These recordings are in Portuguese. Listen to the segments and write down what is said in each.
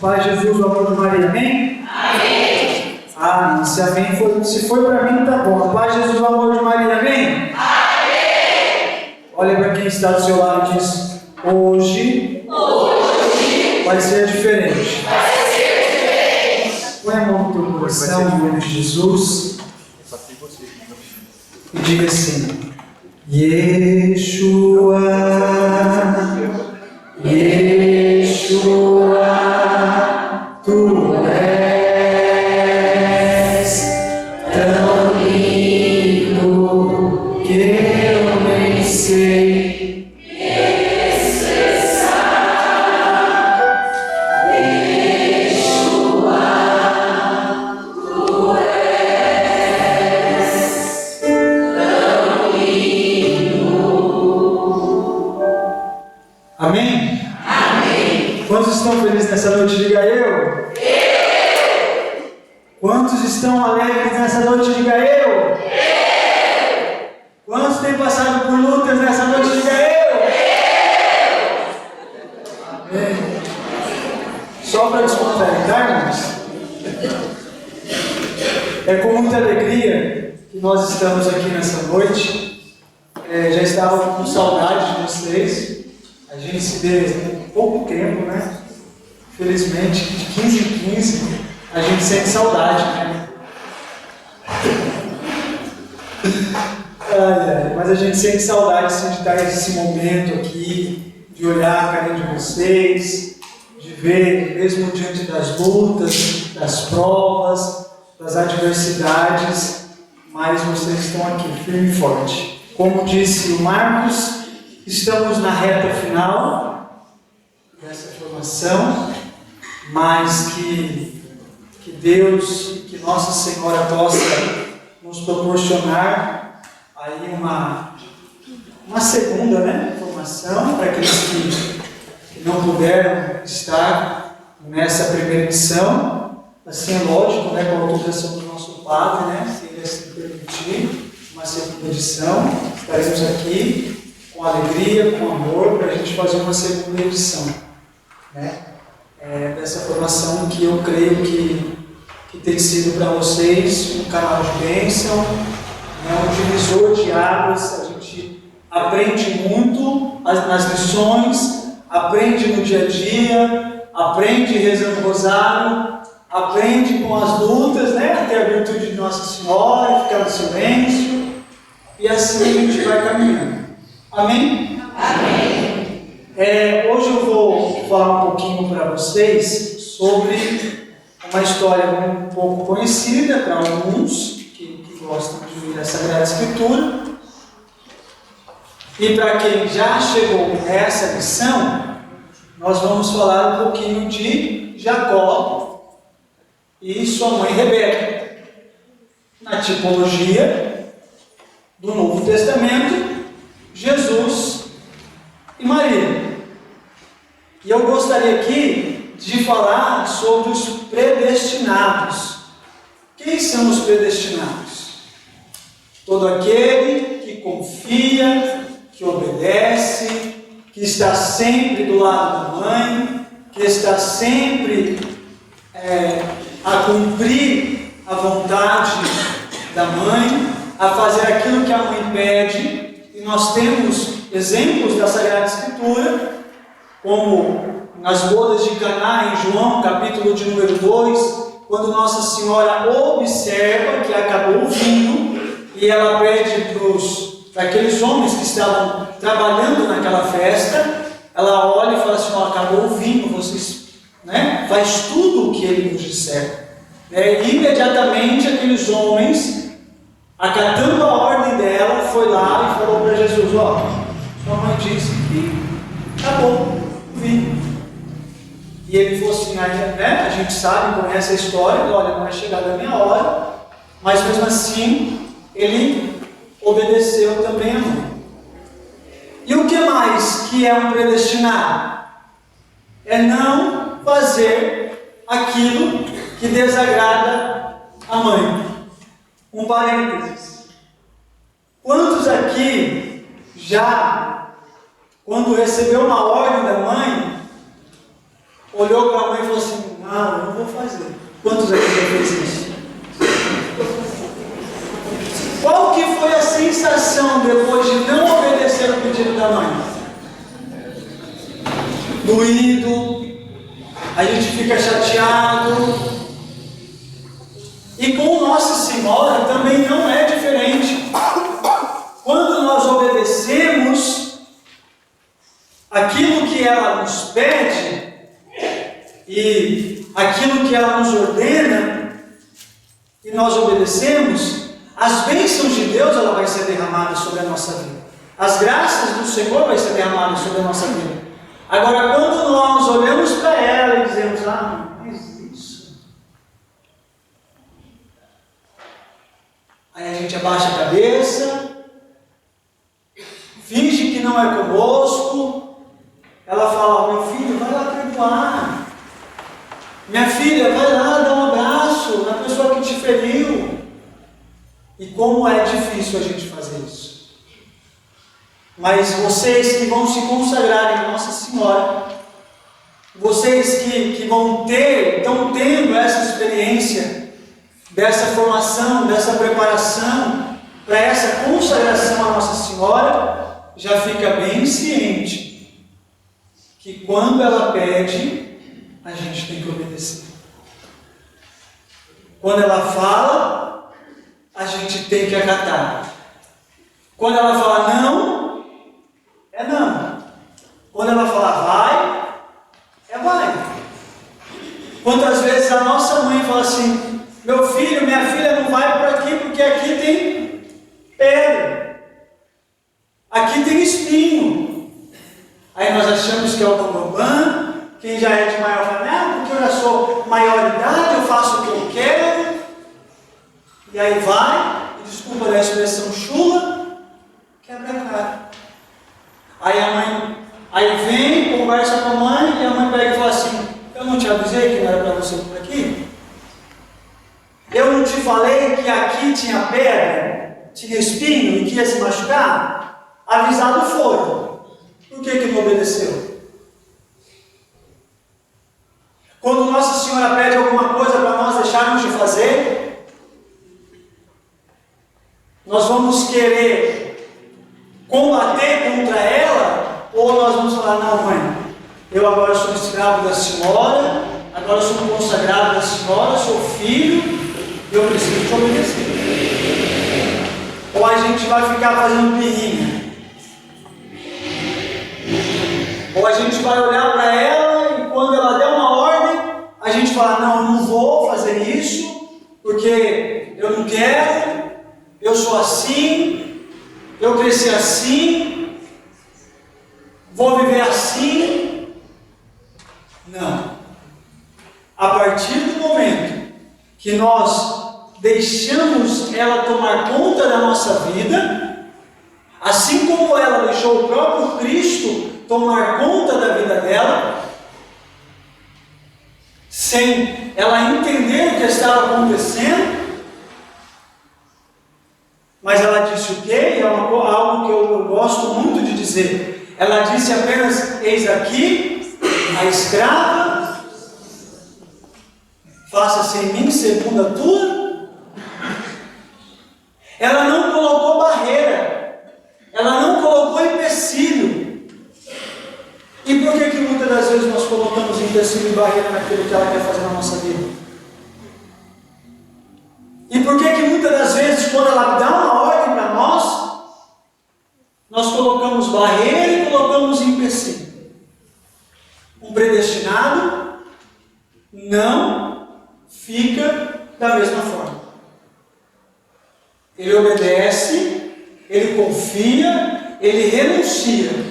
Pai Jesus, o amor de Maria, amém? Amém. Ah, se amém foi, se foi para mim, tá bom. Pai Jesus, o amor de Maria, amém? Amém. Olha para quem está do seu lado e diz: hoje vai ser diferente. Põe a mão no teu coração, em nome de Jesus, e diga assim: Yeshua, Yeshua, tu és tão lindo que eu nem sei. Amém? Amém. Quantos estão felizes nessa noite? Diga eu. Quantos estão alegres nessa noite? Diga eu. Quantos têm passado por lutas nessa noite? Diga eu. Amém. Só para descontrair, irmãos? É com muita alegria que nós estamos aqui nessa noite. Já estava com saudade de vocês. A gente se vê há pouco tempo, né? Infelizmente, de 15 em 15, a gente sente saudade, né? Mas a gente sente saudade assim, de estar nesse momento aqui, de olhar a carinha de vocês, de ver, mesmo diante das lutas, das provas, das adversidades, mas vocês estão aqui, firme e forte. Como disse o Marcos, estamos na reta final dessa formação, mas que Deus, que Nossa Senhora possa nos proporcionar aí uma segunda, né, formação para aqueles que não puderam estar nessa primeira edição. Assim é lógico, né, com a autorização do nosso Padre, né, se ele assim permitir, uma segunda edição, estaremos aqui com alegria, com amor, para a gente fazer uma segunda edição, né? Dessa formação que eu creio que tem sido para vocês um canal de bênção, né? Um divisor de águas. A gente aprende muito nas lições, aprende no dia a dia, aprende rezando o rosário, aprende com as lutas, né? Até a virtude de Nossa Senhora, ficar no silêncio, e assim a gente vai caminhando. Amém? Amém. Hoje eu vou falar um pouquinho para vocês sobre uma história um pouco conhecida para alguns que gostam de ler a Sagrada Escritura. E para quem já chegou nessa lição, nós vamos falar um pouquinho de Jacó e sua mãe Rebeca. Na tipologia do Novo Testamento, Jesus e Maria. E eu gostaria aqui de falar sobre os predestinados. Quem são os predestinados? Todo aquele que confia, que obedece, que está sempre do lado da mãe, que está sempre a cumprir a vontade da mãe, a fazer aquilo que a mãe pede. E nós temos exemplos da Sagrada Escritura, como nas bodas de Caná, em João, capítulo de número 2, quando Nossa Senhora observa que acabou o vinho, e ela pede para aqueles homens que estavam trabalhando naquela festa, ela olha e fala assim: ó, acabou o vinho, vocês, né, faz tudo o que ele nos disser. E imediatamente aqueles homens, acatando a ordem dela, foi lá e falou para Jesus: ó, sua mãe disse que acabou o vinho. E ele falou assim, né, a gente sabe, conhece a história, olha, não é chegada a minha hora, mas mesmo assim, ele obedeceu também a mãe. E o que mais que é um predestinado? É não fazer aquilo que desagrada a mãe. Um parênteses. Quantos aqui já, quando recebeu uma ordem da mãe, olhou para a mãe e falou assim: Não, eu não vou fazer. Quantos aqui já fez isso? Qual que foi a sensação depois de não obedecer o pedido da mãe? Doído, a gente fica chateado. E com Nossa Senhora também não é diferente. Quando nós obedecemos aquilo que ela nos pede e aquilo que ela nos ordena, e nós obedecemos, as bênçãos de Deus ela vai ser derramada sobre a nossa vida. As graças do Senhor vai ser derramada sobre a nossa vida. Agora, quando nós olhamos para ela e dizemos, mas isso. Aí a gente abaixa a cabeça, finge que não é conosco. Ela fala, meu filho, vai lá perdoar. Minha filha, vai lá dar um abraço na pessoa que te feriu. E como é difícil a gente fazer isso. Mas vocês que vão se consagrar em Nossa Senhora, vocês que estão tendo essa experiência, dessa formação, dessa preparação, para essa consagração à Nossa Senhora, já fica bem ciente que quando ela pede, a gente tem que obedecer. Quando ela fala, a gente tem que acatar. Quando ela fala não, é não. Quando ela fala vai, é vai. Quantas vezes a nossa mãe fala assim, meu filho, minha filha não vai por aqui porque aqui tem pedra, aqui tem espinho. Aí nós achamos que é o bambambam. Quem já é de maior fala, não, porque eu já sou maioridade, eu faço o que eu quero. E aí vai, e desculpa a expressão chula, quebra a cara. Aí vem, conversa com a mãe, e a mãe pega e fala assim, eu não te avisei que não era para você por aqui? Eu não te falei que aqui tinha pedra, tinha espinho e que ia se machucar? Avisado foi. Por que não obedeceu? Quando Nossa Senhora pede alguma coisa para nós deixarmos de fazer, nós vamos querer combater contra ela, ou nós vamos falar, não mãe, eu agora sou escravo da Senhora, agora sou consagrado da Senhora, sou filho, eu preciso te obedecer. Ou a gente vai ficar fazendo birrinha, ou a gente vai olhar para ela e quando ela der uma ordem, a gente fala, não, eu não vou fazer isso, porque eu não quero, eu sou assim, eu cresci assim, vou viver assim. Não. A partir do momento que nós deixamos ela tomar conta da nossa vida, assim como ela deixou o próprio Cristo tomar conta da vida dela, sem ela entender o que estava acontecendo, mas ela disse o quê? E é algo que eu gosto muito de dizer. Ela disse apenas, eis aqui a escrava, faça-se em mim segundo a tua. Ela não colocou barreira, ela não colocou empecilho. E por que muitas das vezes nós colocamos empecilho e barreira naquilo que ela quer fazer na nossa vida? E por que muitas das vezes, quando ela dá uma ordem para nós colocamos barreira e colocamos empecilho? Um predestinado não fica da mesma forma. Ele obedece, ele confia, ele renuncia.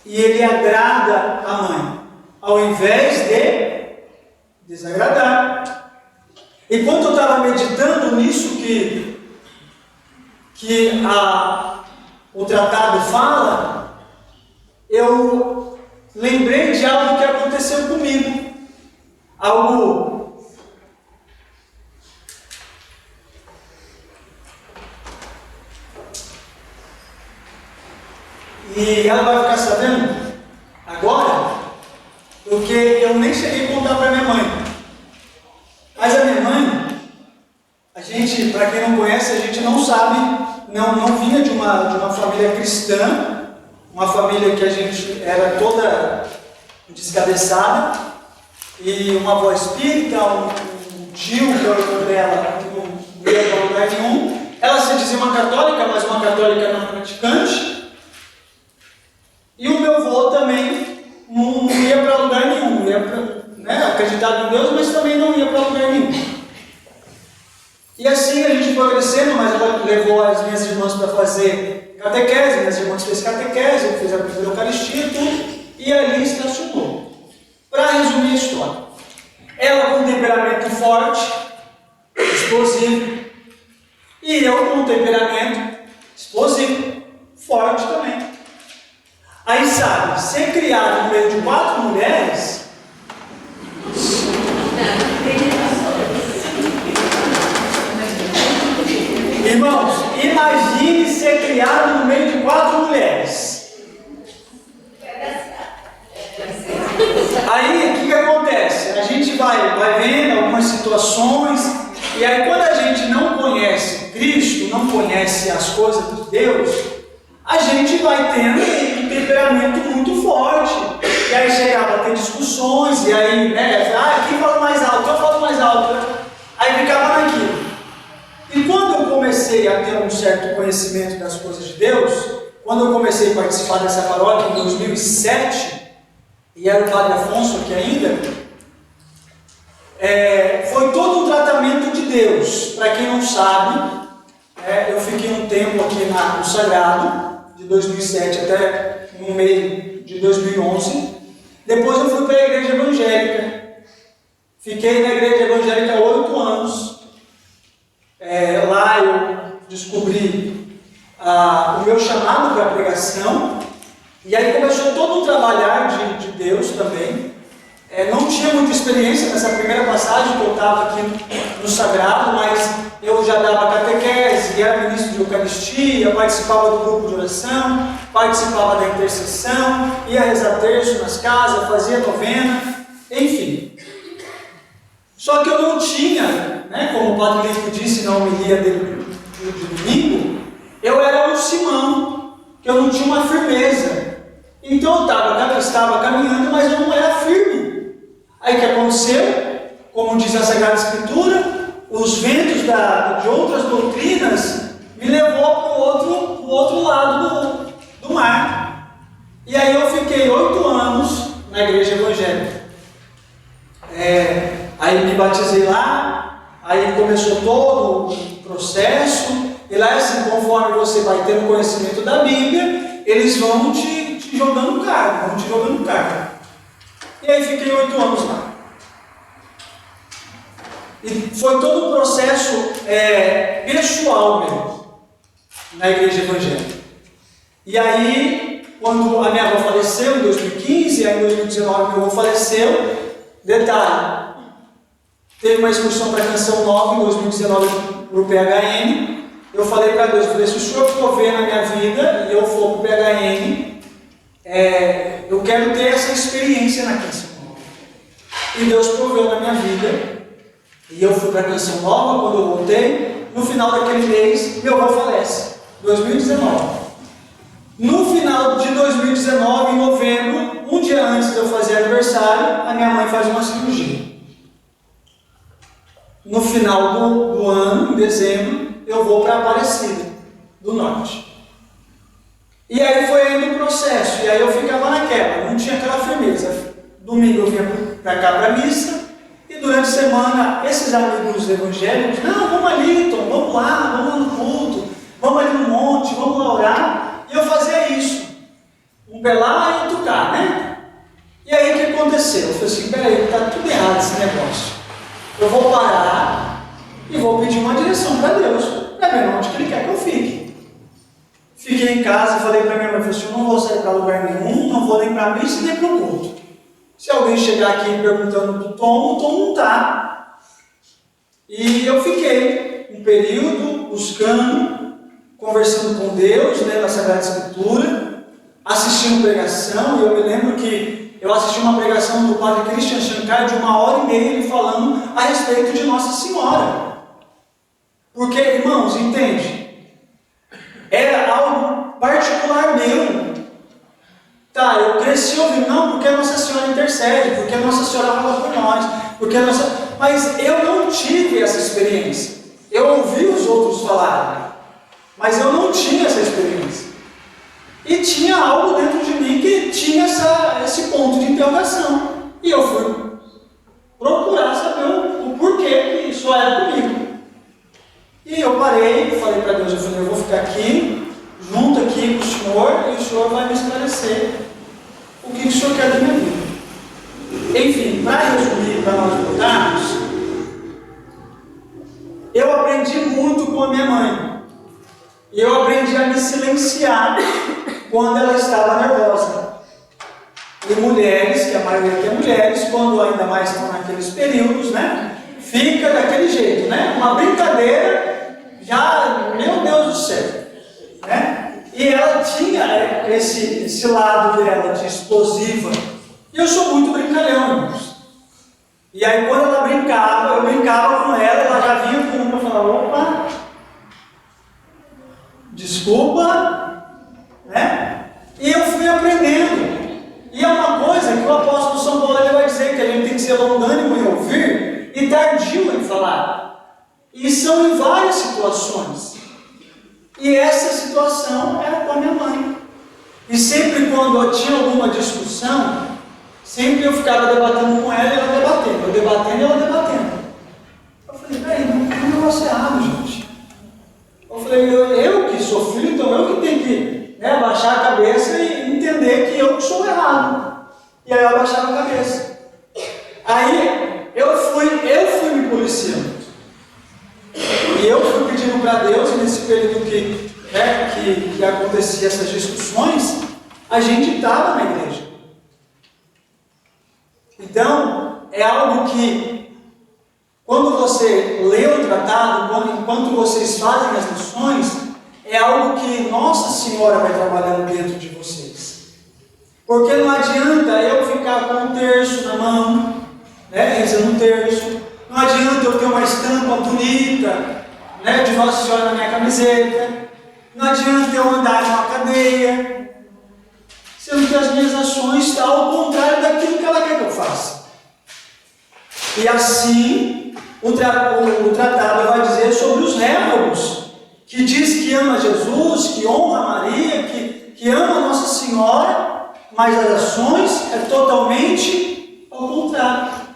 E ele agrada a mãe, ao invés de desagradar. Enquanto eu estava meditando nisso que o tratado fala, eu lembrei de algo que aconteceu comigo. E ela vai ficar sabendo agora, gente, para quem não conhece, a gente não sabe, não vinha de uma família cristã, uma família que a gente era toda descabeçada, e uma avó espírita, um tio que era o irmão dela, que não ia para lugar nenhum. Ela se dizia uma católica, mas uma católica não praticante. E o meu avô também não ia para lugar nenhum, ia acreditava em Deus, mas também não ia para lugar nenhum. E assim a gente foi crescendo, mas ela levou as minhas irmãs para fazer catequese, minhas irmãs fez catequese, eu fiz a primeira Eucaristia e tudo, e ali estacionou. Para resumir a história, ela com um temperamento forte, explosivo, e eu com um temperamento explosivo, forte também. Aí sabe, ser criado no meio de 4 mulheres, irmãos, imagine ser criado no meio de 4 mulheres. Aí, o que acontece? A gente vai vendo algumas situações, e aí quando a gente não conhece Cristo, não conhece as coisas de Deus, a gente vai tendo um temperamento muito forte. E aí chegava a ter discussões, e aí, quem fala mais alto? Eu falo mais alto. Aí ficava naquilo. E quando eu comecei a ter um certo conhecimento das coisas de Deus, quando eu comecei a participar dessa paróquia em 2007, e era o Padre Afonso aqui ainda, foi todo um tratamento de Deus. Para quem não sabe, eu fiquei um tempo aqui no Sagrado, de 2007 até no meio de 2011. Depois eu fui para a Igreja Evangélica. Fiquei na Igreja Evangélica 8 anos. Lá eu descobri o meu chamado para a pregação. E aí começou todo um trabalhar de Deus também. Não tinha muita experiência nessa primeira passagem que eu estava aqui no Sagrado, mas eu já dava catequese, era ministro de Eucaristia, participava do grupo de oração, participava da intercessão, ia rezar terço nas casas, fazia novena, enfim. Só que eu não tinha, como o Padre Lico disse na homilia dele de domingo, eu era um Simão, que eu não tinha uma firmeza. Então eu estava caminhando, mas eu não era firme. Aí o que aconteceu? Como diz a Sagrada Escritura, os ventos de outras doutrinas me levou para o outro lado do mar. E aí eu fiquei 8 anos na Igreja Evangélica. Aí me batizei lá, aí começou todo o processo, e lá assim, conforme você vai tendo conhecimento da Bíblia, eles vão te jogando carga, E aí fiquei 8 anos lá. E foi todo um processo pessoal mesmo, na Igreja Evangélica. E aí, quando a minha avó faleceu em 2015, e aí em 2019 meu avô faleceu, detalhe, teve uma excursão para a Canção Nova em 2019 para o PHN. Eu falei para Deus, se o Senhor for ver na minha vida e eu for para o PHN, eu quero ter essa experiência na Canção Nova. E Deus proveu na minha vida, e eu fui para a Canção Nova. Quando eu voltei, no final daquele mês, meu avô falece, 2019. No final de 2019, em novembro, um dia antes de eu fazer aniversário, a minha mãe faz uma cirurgia. No final do ano, em dezembro, eu vou para Aparecida do Norte. E aí foi indo o processo, e aí eu ficava naquela, não tinha aquela firmeza. Domingo eu vinha para cá para a missa, e durante a semana, esses amigos evangélicos, não, vamos ali, Tom, vamos lá no culto, vamos ali no monte, vamos lá orar. E eu fazia isso, um pelar e outro cá, E aí o que aconteceu? Eu falei assim, peraí, está tudo errado esse negócio. Eu vou parar e vou pedir uma direção para Deus, para ver onde que Ele quer que eu fique. Fiquei em casa e falei para minha mãe, eu não vou sair para lugar nenhum, não vou nem para a missa nem para o culto. Se alguém chegar aqui perguntando do Tom, o Tom não está. E eu fiquei um período buscando, conversando com Deus, lendo a Sagrada Escritura, assistindo pregação. E eu me lembro que eu assisti uma pregação do Padre Christian Shankar de 1h30, ele falando a respeito de Nossa Senhora. Porque, irmãos, entende? Era algo particular meu. Tá, eu cresci ouvindo, não, porque a Nossa Senhora intercede, porque a Nossa Senhora fala por nós, porque a Nossa... Mas eu não tive essa experiência. Eu ouvi os outros falarem, mas eu não tinha essa experiência. E tinha algo dentro de mim que tinha esse ponto de interrogação. E eu fui procurar saber o porquê que isso era comigo. E eu parei e falei para Deus, eu vou ficar aqui, junto aqui com o Senhor, e o Senhor vai me esclarecer o que o Senhor quer da minha vida. Enfim, para resumir, para nós voltarmos, eu aprendi muito com a minha mãe. E eu aprendi a me silenciar quando ela estava nervosa. E mulheres, que a maioria é mulheres, quando ainda mais estão naqueles períodos, né? Fica daquele jeito, né? Uma brincadeira, já, meu Deus do céu, né? E ela tinha esse lado dela de explosiva. E eu sou muito brincalhão, irmãos. E aí quando ela brincava, eu brincava com ela já vinha com uma e falava, opa, desculpa, né? E eu fui aprendendo. E é uma coisa que o apóstolo São Paulo ele vai dizer que a gente tem que ser longânimo em ouvir e tardio em falar. E são em várias situações. E essa situação era com a minha mãe. E sempre quando eu tinha alguma discussão, sempre eu ficava debatendo com ela e ela debatendo. Eu debatendo e ela debatendo. Eu falei, peraí, não tem um negócio errado, gente. Eu falei, eu que sou filho, então eu que tenho que abaixar a cabeça e entender que eu que sou errado. E aí eu abaixava a cabeça. Aí eu fui me policiando. E eu fui pedindo para Deus, nesse período que acontecia essas discussões, a gente estava na igreja. Então, é algo que, quando você lê o tratado, enquanto vocês fazem as lições, é algo que Nossa Senhora vai trabalhando dentro de vocês. Porque não adianta eu ficar com um terço na mão, rezando um terço. Não adianta eu ter uma estampa bonita, de Nossa Senhora na minha camiseta. Não adianta eu andar numa cadeia. Sendo que as minhas ações estão ao contrário daquilo que ela quer que eu faça. E assim, o tratado vai dizer sobre os réprobos, que diz que ama Jesus, que honra Maria, que ama Nossa Senhora, mas as ações é totalmente ao contrário.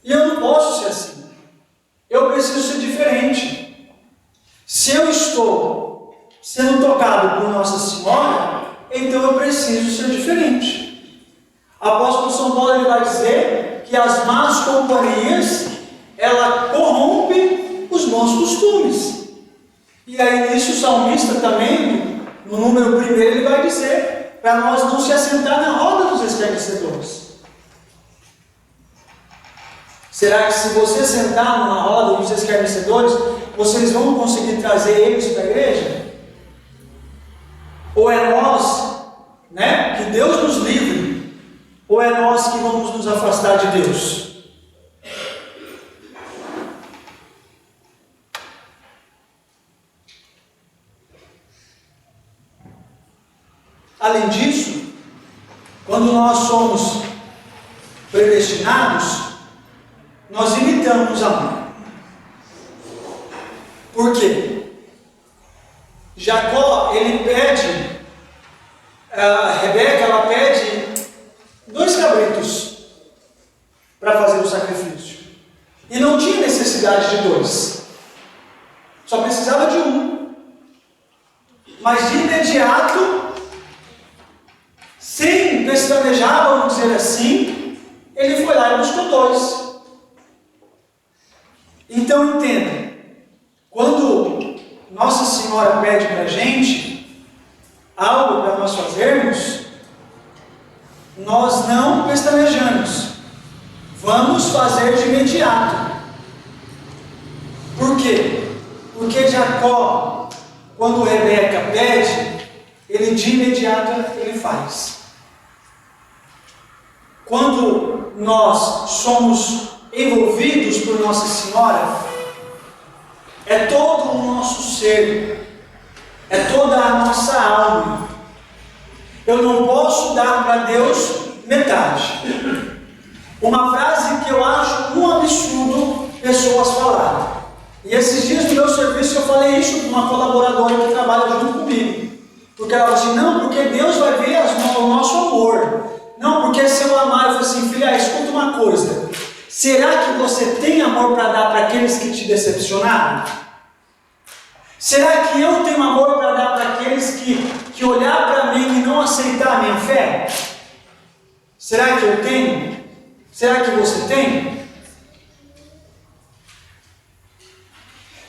E eu não posso ser assim. Eu preciso ser diferente. Se eu estou sendo tocado por Nossa Senhora, então eu preciso ser diferente. O apóstolo São Paulo ele vai dizer que as más companhias, ela corrompe os bons costumes. E aí nisso o salmista também, no número 1, ele vai dizer para nós não se assentar na roda dos escarnecedores. Será que se você sentar numa roda dos escarnecedores, vocês vão conseguir trazer eles para a igreja? Ou é nós, que Deus nos livre, ou é nós que vamos nos afastar de Deus? Além disso, quando nós somos predestinados, nós imitamos a mãe. Por quê? Jacó, ele pede, a Rebeca, ela pede 2 cabritos para fazer o sacrifício. E não tinha necessidade de 2. Só precisava de 1. Mas de imediato, sem pestanejar, vamos dizer assim, ele foi lá e buscou 2. Então entenda, quando Nossa Senhora pede para a gente algo para nós fazermos, nós não pestanejamos, vamos fazer de imediato. Por quê? Porque Jacó, quando Rebeca pede, ele de imediato ele faz. Quando nós somos envolvidos por Nossa Senhora, é todo o nosso ser, é toda a nossa alma. Eu não posso dar para Deus metade. Uma frase que eu acho um absurdo pessoas falarem. E esses dias no meu serviço eu falei isso com uma colaboradora que trabalha junto comigo. Porque ela falou assim, não, porque Deus vai ver o nosso amor. Não, porque se eu amar, eu falei assim, filha, escuta uma coisa. Será que você tem amor para dar para aqueles que te decepcionaram? Será que eu tenho amor para dar para aqueles que olhar para mim e não aceitar a minha fé? Será que eu tenho? Será que você tem?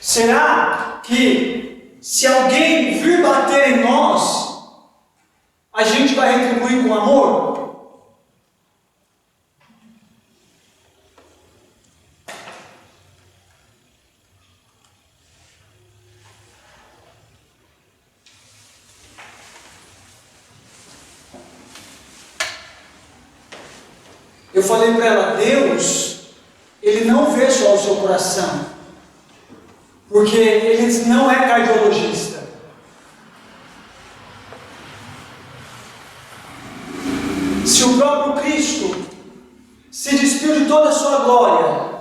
Será que se alguém vir bater em nós, a gente vai retribuir com amor? Eu falei para ela, Deus, Ele não vê só o seu coração, porque Ele não é cardiologista. Se o próprio Cristo se despiu de toda a sua glória,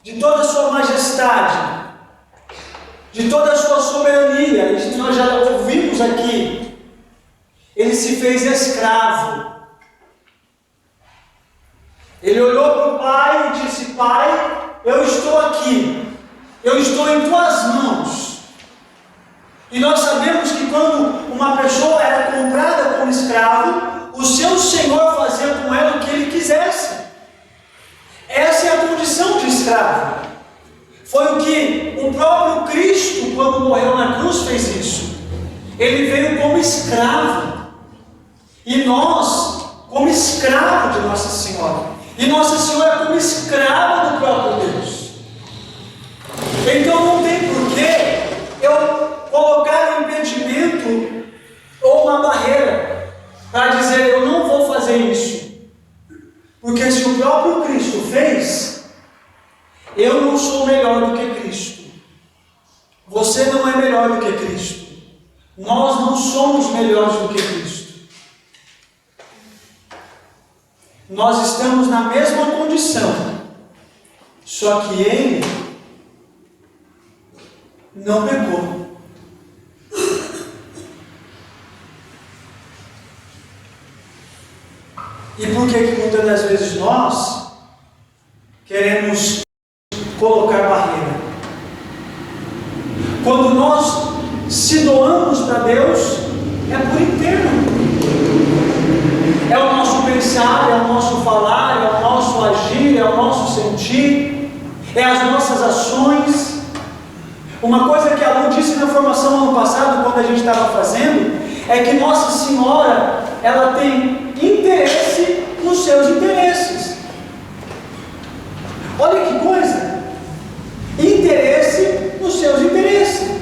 de toda a sua majestade, de toda a sua soberania, isso nós já ouvimos aqui, Ele se fez escravo. Ele olhou para o Pai e disse, Pai, eu estou aqui, eu estou em tuas mãos. E nós sabemos que quando uma pessoa era comprada como escravo, o seu Senhor fazia com ela o que Ele quisesse. Essa é a condição de escravo. Foi o que o próprio Cristo, quando morreu na cruz, fez isso. Ele veio como escravo. E nós, como escravo de Nossa Senhora. E Nossa Senhora como escrava do próprio Deus. Então não tem porquê eu colocar um impedimento ou uma barreira para dizer eu não vou fazer isso. Porque se o próprio Cristo fez, eu não sou melhor do que Cristo. Você não é melhor do que Cristo. Nós não somos melhores do que Cristo. Nós estamos na mesma condição, só que Ele não pecou. E por que muitas das vezes nós queremos colocar barreira? Quando nós se doamos para Deus, é por inteiro. É o nosso pensar, é o nosso falar, é o nosso agir, é o nosso sentir, é as nossas ações. Uma coisa que a Lu disse na formação ano passado, quando a gente estava fazendo, é que Nossa Senhora, ela tem interesse nos seus interesses. Olha que coisa! Interesse nos seus interesses.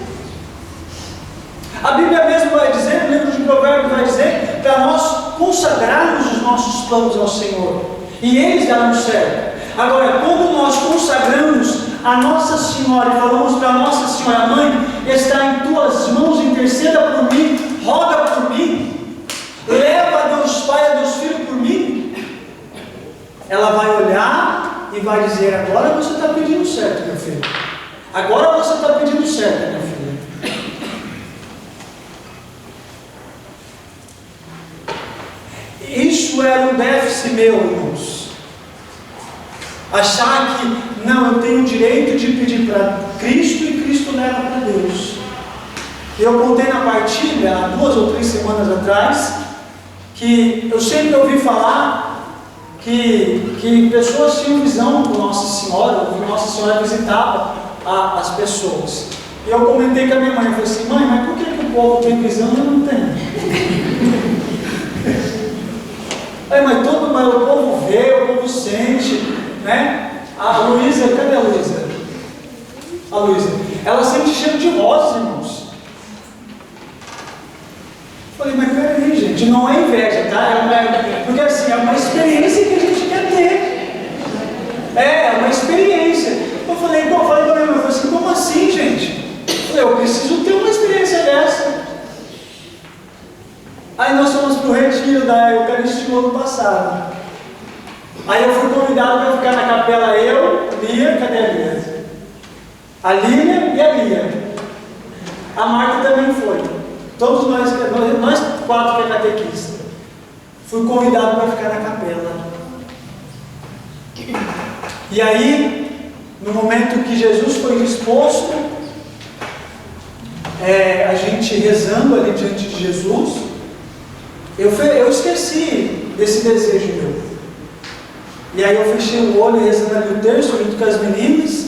A Bíblia mesmo vai dizer, no livro de Provérbios vai dizer, para nós consagrarmos os nossos planos ao Senhor, e eles darão certo. Agora, quando nós consagramos a Nossa Senhora e falamos para Nossa Senhora, Mãe, está em tuas mãos, interceda por mim, roga por mim, leva a Deus Pai, a Deus Filho por mim, ela vai olhar e vai dizer, agora você está pedindo certo, meu filho, agora você está pedindo certo, minha filha. Isso era um déficit meu, irmãos. Achar que, não, eu tenho o direito de pedir para Cristo e Cristo leva para Deus. Eu contei na partilha, há 2 ou 3 semanas atrás, que eu sempre ouvi falar que pessoas tinham visão com Nossa Senhora, que Nossa Senhora visitava as pessoas. E eu comentei com a minha mãe, eu falei assim, mãe, mas por que o povo tem visão e eu não tenho? Mas o povo vê, o povo sente, né? A Luísa, cadê a Luísa? A Luísa, ela sente cheiro de rosas, irmãos. Falei, mas peraí, gente, não é inveja, tá? Porque assim, é uma experiência que a gente quer ter. É uma experiência. Eu falei para minha mãe, assim, como assim, gente? eu preciso ter uma experiência dessa. Aí nós fomos para o retiro da Eucaristia no ano passado. Aí eu fui convidado para ficar na capela, eu, Lia, cadê a Lia? A Lília e a Lia. A Marta também foi. Todos nós 4 que é catequista. Fui convidado para ficar na capela. E aí, no momento que Jesus foi exposto, a gente rezando ali diante de Jesus, eu esqueci desse desejo meu. E aí eu fechei o olho rezando ali o terço junto com as meninas,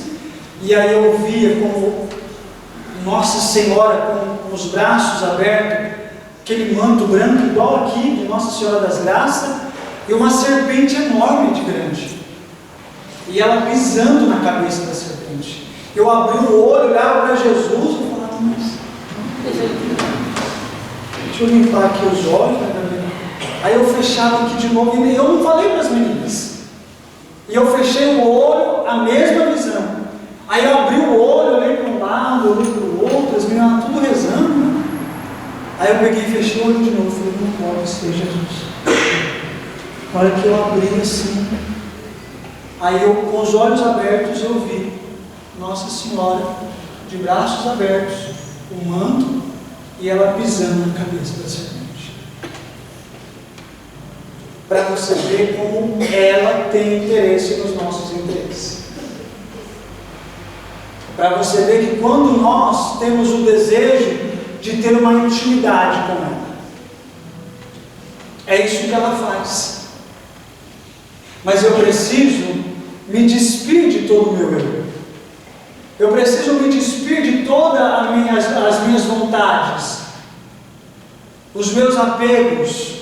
e aí eu via como Nossa Senhora com os braços abertos, aquele manto branco igual aqui de Nossa Senhora das Graças, e uma serpente enorme de grande. E ela pisando na cabeça da serpente. Eu abri o olho, olhava para Jesus e falava, deixa eu limpar aqui os olhos. Aí eu fechava aqui de novo e eu não falei para as meninas. E eu fechei o olho, a mesma visão. Aí eu abri o olho, olhei para um lado, olhei para o outro, as meninas tudo rezando. Né? Aí eu peguei e fechei o olho de novo. Falei, não pode ser Jesus. Na hora que eu abri assim, aí eu, com os olhos abertos, eu vi Nossa Senhora de braços abertos, o manto, e ela pisando na cabeça da serpente. Para você ver como ela tem interesse nos nossos interesses. Para você ver que quando nós temos o desejo de ter uma intimidade com ela, é isso que ela faz. Mas eu preciso me despir de todo o meu eu. Eu preciso me despir de todas as minhas vontades, os meus apegos.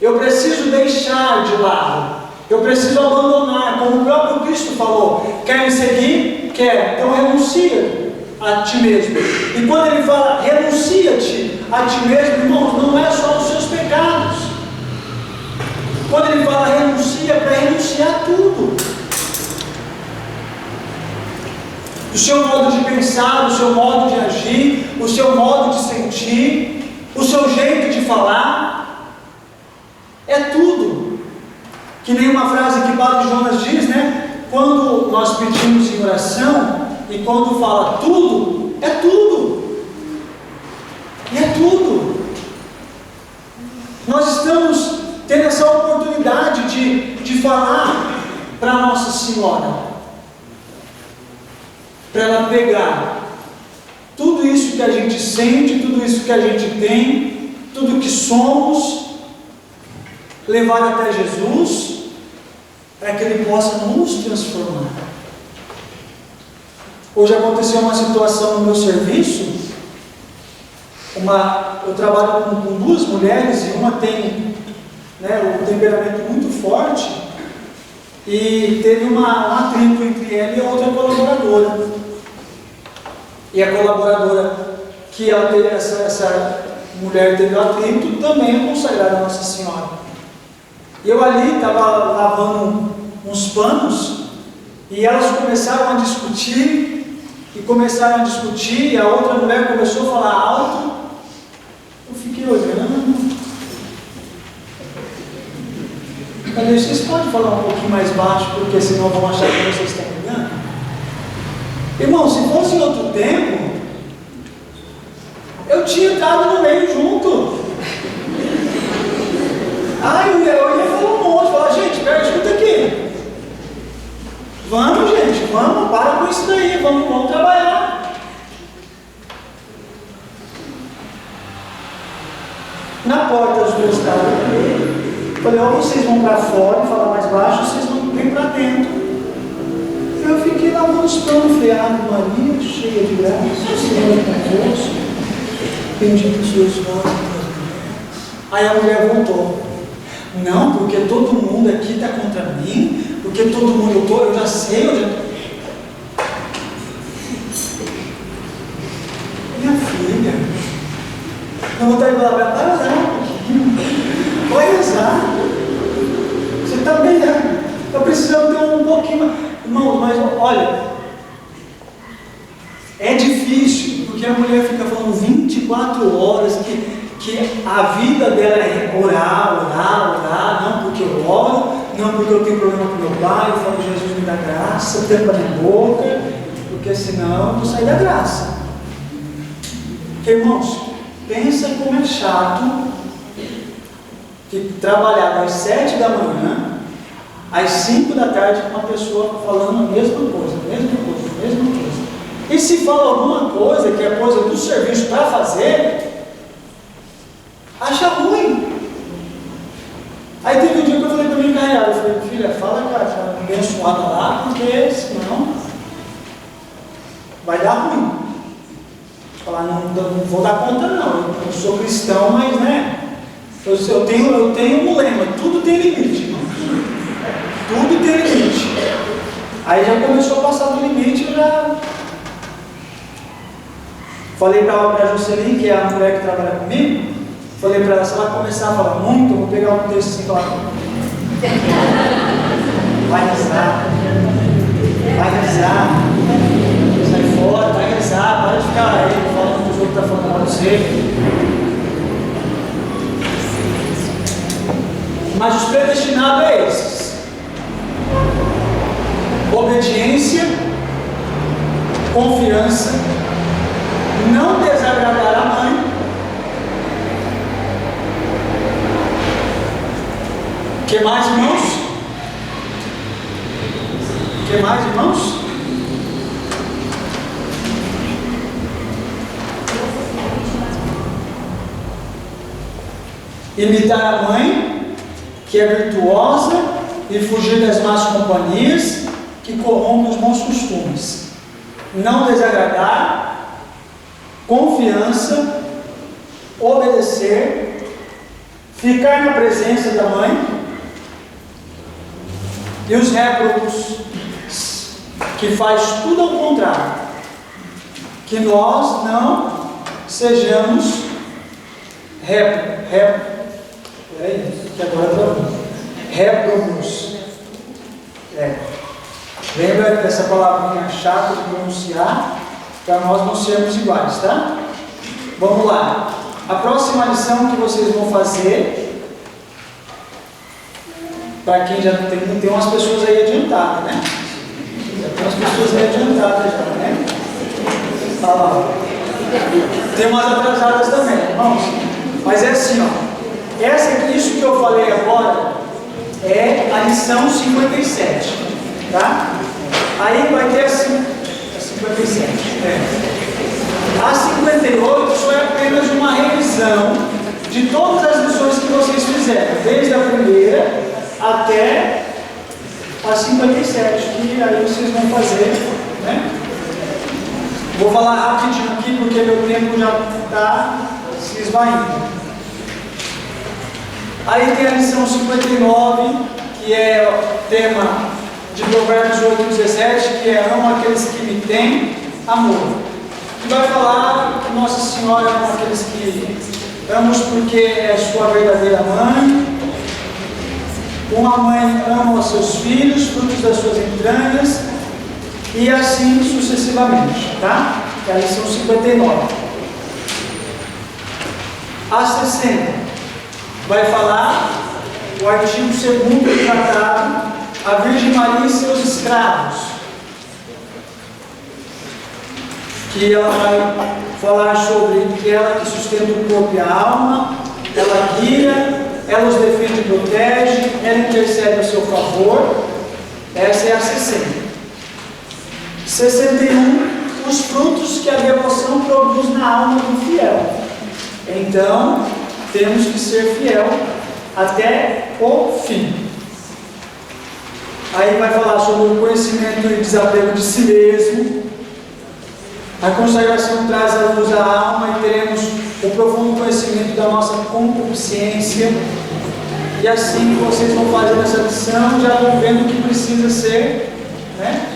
Eu preciso deixar de lado. Eu preciso abandonar, como o próprio Cristo falou. Quer me seguir? Quer. Então renuncia a ti mesmo. E quando ele fala renuncia-te a ti mesmo, irmãos, não é só os seus pecados. Quando ele fala renuncia, é para renunciar a tudo. O seu modo de pensar, o seu modo de agir, o seu modo de sentir, o seu jeito de falar. É tudo. Que nem uma frase que Padre Jonas diz, né? Quando nós pedimos em oração, e quando fala tudo, é tudo. E é tudo. Nós estamos tendo essa oportunidade de falar para Nossa Senhora, para ela pegar tudo isso que a gente sente, tudo isso que a gente tem, tudo que somos, levar até Jesus, para que Ele possa nos transformar. Hoje aconteceu uma situação no meu serviço, eu trabalho com 2 mulheres, e uma tem um temperamento muito forte, e teve um atrito entre ela e a outra colaboradora. E a colaboradora que ela teve, essa mulher teve o atrito, também é consagrada a Nossa Senhora. Eu ali estava lavando uns panos, e elas começaram a discutir, e a outra mulher começou a falar alto. Eu fiquei olhando. Falei, vocês podem falar um pouquinho mais baixo, porque senão vão achar que vocês estão brigando? Irmão, se fosse em outro tempo, eu tinha entrado no meio junto. Eu ia falar um monte, falar, gente, escuta aqui. Vamos, gente, vamos, para com isso daí, vamos trabalhar. Na porta os dois estavam ali. Falei, ou vocês vão para fora e falar mais baixo, ou vocês vão vir para dentro. Eu fiquei lavando os panos, falei, Ave Maria, cheia de graça, o Senhor é convosco, bendito sois vós. Aí a mulher voltou. Não, porque todo mundo aqui está contra mim, porque todo mundo, eu já sei, Minha filha, eu vou estar indo lá para rezar um pouquinho, vai rezar, você está bem, eu preciso ter um pouquinho mais, irmão, mas olha, É difícil, porque a mulher fica falando 24 horas que a vida dela é orar, orar, orar, não porque eu oro, não porque eu tenho problema com meu pai, eu falo, Jesus me dá graça, tampa minha boca, porque senão eu vou sair da graça. Irmãos, pensa como é chato trabalhar das 7 da manhã às 5 da tarde com uma pessoa falando a mesma coisa. E se fala alguma coisa que é coisa do serviço para fazer, acha ruim. Aí teve um dia que eu falei para mim encarregado, eu falei, filha, fala com a abençoada lá, porque senão vai dar ruim. Falar, não vou dar conta não, eu sou cristão, mas né, eu tenho um lema, tudo tem limite, irmão. Tudo tem limite. Aí já começou a passar do limite, eu já falei para a Jocelyn, que é a mulher que trabalha comigo, falei para ela, se ela começar a falar muito, eu vou pegar um texto assim e falar, vai rezar, sai fora, vai rezar, para de ficar aí falando que os outros estão falando para você. Mas os predestinados é esses: obediência, confiança, não desagradar a mãe, que mais, irmãos? Imitar a mãe, que é virtuosa, e fugir das más companhias, que corrompem os bons costumes. Não desagradar, confiança, obedecer, ficar na presença da mãe, e os réprobos, que faz tudo ao contrário, que nós não sejamos réprobos. Lembra dessa palavrinha chata de pronunciar, para nós não sermos iguais, tá? Vamos lá. A próxima lição que vocês vão fazer, para quem já tem umas pessoas aí adiantadas, né? Já tem umas pessoas aí adiantadas já, né? Tá lá. Tem umas atrasadas também, irmãos. Mas é assim, ó. Isso que eu falei agora é a lição 57, tá? Aí vai ter a 57. A 58 só é apenas uma revisão de todas as lições que vocês fizeram, desde a primeira até a 57, que aí vocês vão fazer, né? Vou falar rapidinho aqui, porque meu tempo já está se esvaindo. Aí tem a lição 59, que é o tema de Provérbios 8:17, que é amo aqueles que me têm amor. E vai falar que Nossa Senhora ama aqueles que amamos porque é sua verdadeira mãe. Uma mãe ama os seus filhos, frutos das suas entranhas, e assim sucessivamente, tá? É a lição 59. A 60 vai falar o artigo 2º do tratado, a Virgem Maria e seus escravos, que ela vai falar sobre ela que sustenta o corpo e a alma, ela guia, ela os defende e protege, ela intercede a seu favor. Essa é a 60. 61, os frutos que a devoção produz na alma do fiel. Então, temos que ser fiel até o fim. Aí vai falar sobre o conhecimento e desapego de si mesmo. A consagração traz à luz a alma e teremos o profundo conhecimento da nossa concupiscência. E assim que vocês vão fazer essa lição, já vão vendo que precisa ser, né,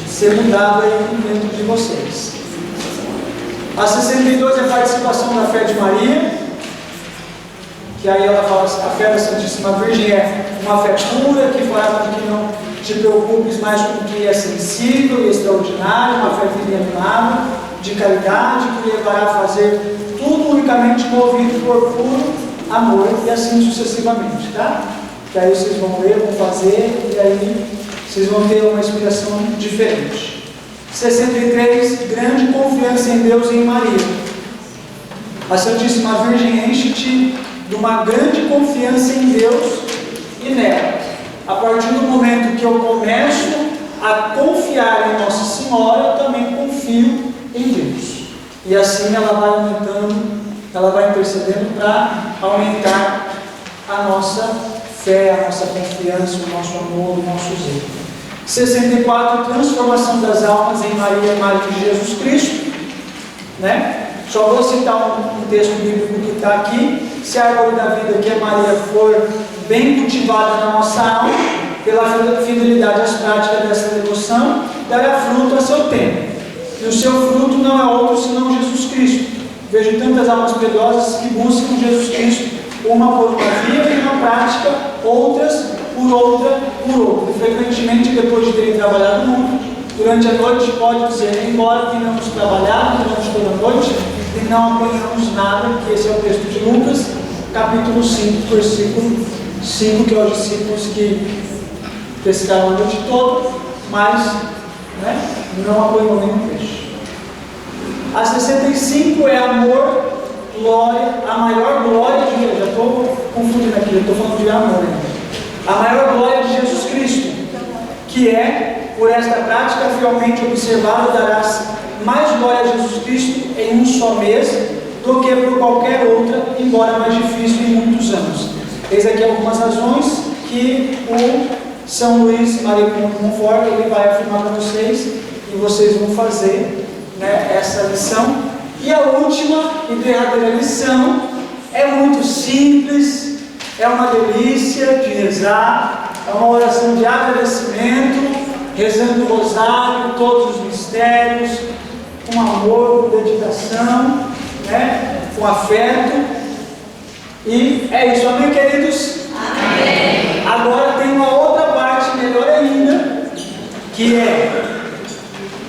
ser mudado aí dentro de vocês. A 62 é a participação da fé de Maria, que aí ela fala assim, a fé da Santíssima Virgem é uma fé pura, que fará com que te preocupes mais com o que é sensível e extraordinário, uma fé viva e animada, de caridade, que levará a fazer tudo unicamente movido por puro amor, e assim sucessivamente, tá? Que aí vocês vão ler, vão fazer, e aí vocês vão ter uma inspiração diferente. 63, grande confiança em Deus e em Maria. A Santíssima Virgem enche-te de uma grande confiança em Deus e nela. A partir do momento que eu começo a confiar em Nossa Senhora, eu também confio em Deus. E assim ela vai aumentando, ela vai intercedendo para aumentar a nossa fé, a nossa confiança, o nosso amor, o nosso zelo. 64, transformação das almas em Maria, Maria de Jesus Cristo, né? Só vou citar um texto bíblico que está aqui. Se a árvore da vida, que é Maria, for bem cultivada na nossa alma, pela fidelidade às práticas dessa devoção, dará fruto a seu tempo. E o seu fruto não é outro senão Jesus Cristo. Vejo tantas almas piedosas que buscam Jesus Cristo, uma por uma via e uma prática, outras por outra por outra. E frequentemente, depois de terem trabalhado muito, durante a noite pode dizer, embora tenhamos trabalhado durante toda a noite e não apanhamos nada, que esse é o texto de Lucas, capítulo 5, versículo 5, que é os discípulos que pescaram a noite toda, mas não apanhou nenhum peixe. A 65 é amor, glória, a maior glória de Jesus. Já estou confundindo aqui, eu estou falando de amor ainda. A maior glória de Jesus Cristo, que é, por esta prática fielmente observada, dará-se mais glória a Jesus Cristo em um só mês do que por qualquer outra, embora mais difícil em muitos anos. Eis aqui algumas razões que o São Luís Maria Montfort ele vai afirmar para vocês, e vocês vão fazer essa lição. E a última e derradeira lição é muito simples, é uma delícia de rezar, é uma oração de agradecimento, rezando o rosário, todos os mistérios, com amor, com dedicação, com afeto. E é isso, amém, queridos? Amém. Agora tem uma outra parte melhor ainda, que é: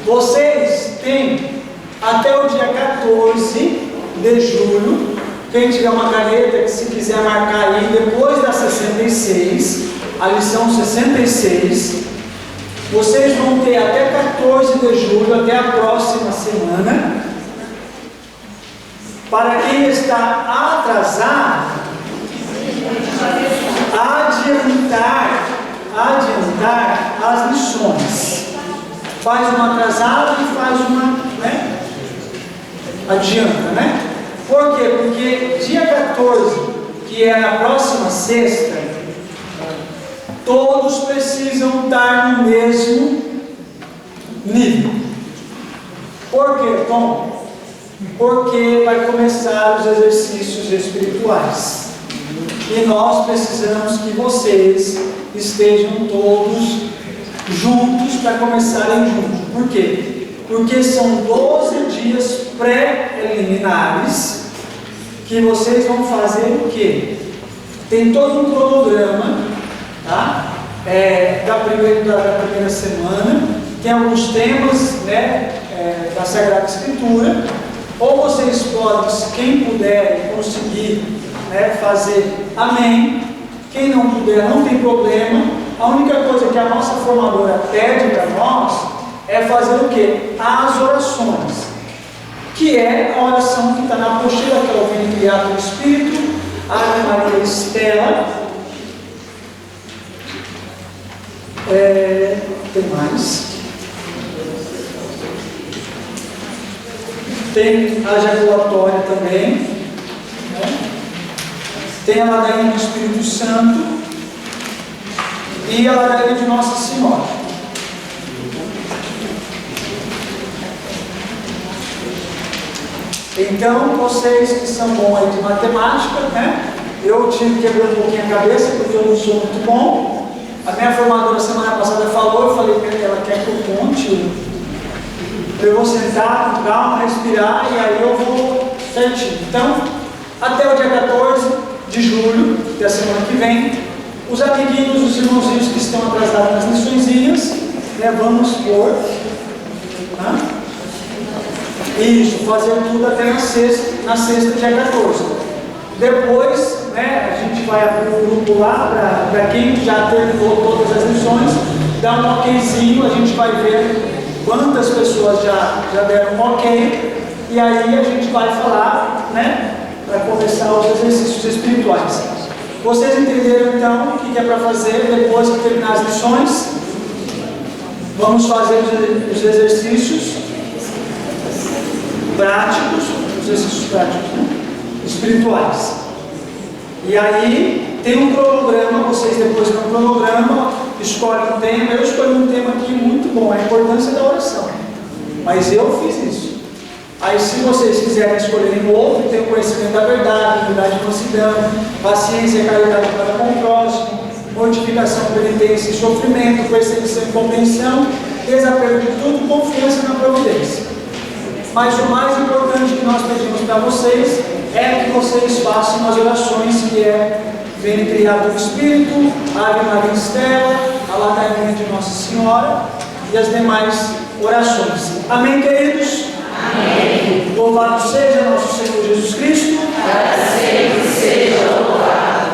vocês têm até o dia 14 de julho, quem tiver uma caneta, que se quiser marcar aí, depois da 66, a lição 66, vocês vão ter até 14 de julho, até a próxima semana. Para quem está atrasado, adiantar as lições. Faz uma atrasada e faz uma, adianta, Por quê? Porque dia 14, que é a próxima sexta, todos precisam estar no mesmo nível. Por quê, Tom? Porque vai começar os exercícios espirituais. E nós precisamos que vocês estejam todos juntos para começarem juntos. Por quê? Porque são 12 dias pré-liminares que vocês vão fazer o quê? Tem todo um cronograma, tá? Da primeira semana, tem alguns temas, da Sagrada Escritura. Ou vocês podem, quem puder conseguir, fazer amém. Quem não puder, não tem problema. A única coisa que a nossa formadora pede para nós é fazer o quê? As orações, que é a oração que está na apostila, que é o Veni Creator Espírito, Ave Maria Estela. Tem mais. Tem a jaculatória também, tem a ladainha do Espírito Santo e a ladainha de Nossa Senhora. Então, vocês que são bons aí de matemática, eu tive que quebrar um pouquinho a cabeça porque eu não sou muito bom. A minha formadora semana passada falou, eu falei para ela, quer que eu conte? Eu vou sentar com calma, respirar e aí eu vou certinho. Então, até o dia 14 de julho, da semana que vem, Os amiguinhos, os irmãozinhos que estão atrasados nas liçõezinhas, né, vamos pôr. Tá? Isso, fazer tudo até na sexta, dia 14. Depois, né, a gente vai abrir um grupo lá para quem já terminou todas as lições, dá um okzinho, a gente vai ver quantas pessoas já deram um ok, e aí a gente vai falar, né, para começar os exercícios espirituais. Vocês entenderam então o que é para fazer depois que terminar as lições? Vamos fazer os exercícios práticos, né? Espirituais. E aí tem um cronograma, vocês depois no cronograma escolhem um tema. Eu escolhi um tema aqui muito bom, a importância da oração. Mas eu fiz isso. Aí se vocês quiserem escolherem outro, tem o conhecimento da verdade, humildade e mansidão, paciência, caridade para com o próximo, mortificação, penitência e sofrimento, perseguição e compreensão, desapego de tudo, confiança na providência. Mas o mais importante que nós pedimos para vocês é que vocês façam as orações que é Vem Criado do Espírito, Ave Maria Estela, a ladainha de Nossa Senhora e as demais orações. Amém, queridos? Amém. Louvado seja nosso Senhor Jesus Cristo. Para sempre seja louvado.